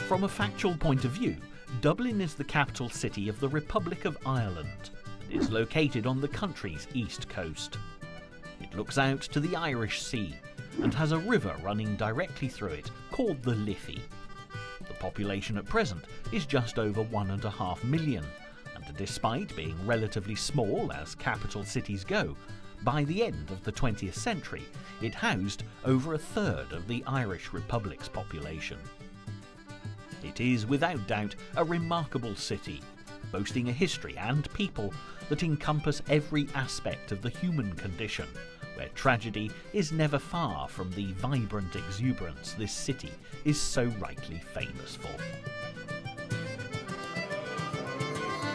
From a factual point of view, Dublin is the capital city of the Republic of Ireland and is located on the country's east coast. It looks out to the Irish Sea and has a river running directly through it called the Liffey. The population at present is just over 1.5 million, and despite being relatively small as capital cities go, by the end of the 20th century it housed over a third of the Irish Republic's population. It is without doubt a remarkable city, boasting a history and people that encompass every aspect of the human condition, where tragedy is never far from the vibrant exuberance this city is so rightly famous for.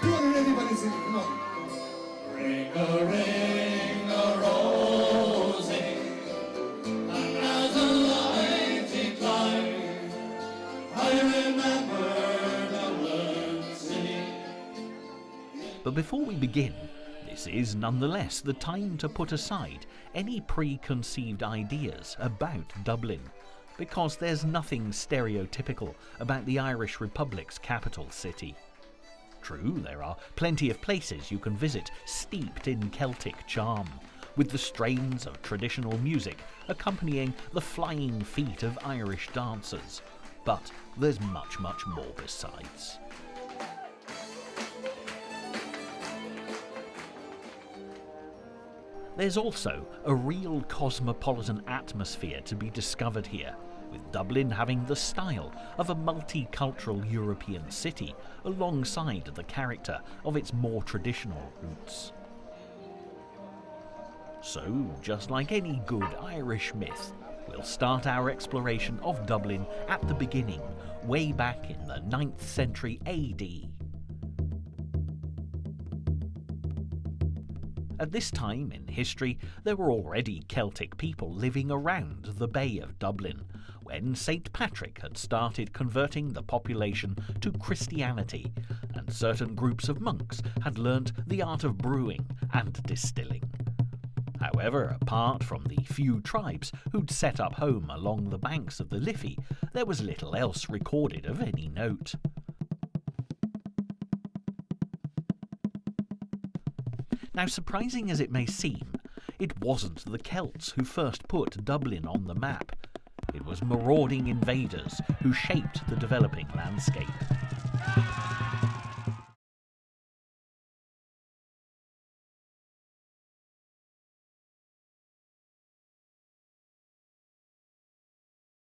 Everybody sing, come on. Ring a rosy, and as the light declined, I remember Dublin city. But before we begin, this is nonetheless the time to put aside any preconceived ideas about Dublin, because there's nothing stereotypical about the Irish Republic's capital city. True, there are plenty of places you can visit steeped in Celtic charm, with the strains of traditional music accompanying the flying feet of Irish dancers, but there's much more besides. There's also a real cosmopolitan atmosphere to be discovered here, with Dublin having the style of a multicultural European city alongside the character of its more traditional roots. So, just like any good Irish myth, we'll start our exploration of Dublin at the beginning, way back in the 9th century AD. At this time in history, there were already Celtic people living around the Bay of Dublin, when St. Patrick had started converting the population to Christianity, and certain groups of monks had learnt the art of brewing and distilling. However, apart from the few tribes who'd set up home along the banks of the Liffey, there was little else recorded of any note. Now, surprising as it may seem, it wasn't the Celts who first put Dublin on the map. It was marauding invaders who shaped the developing landscape.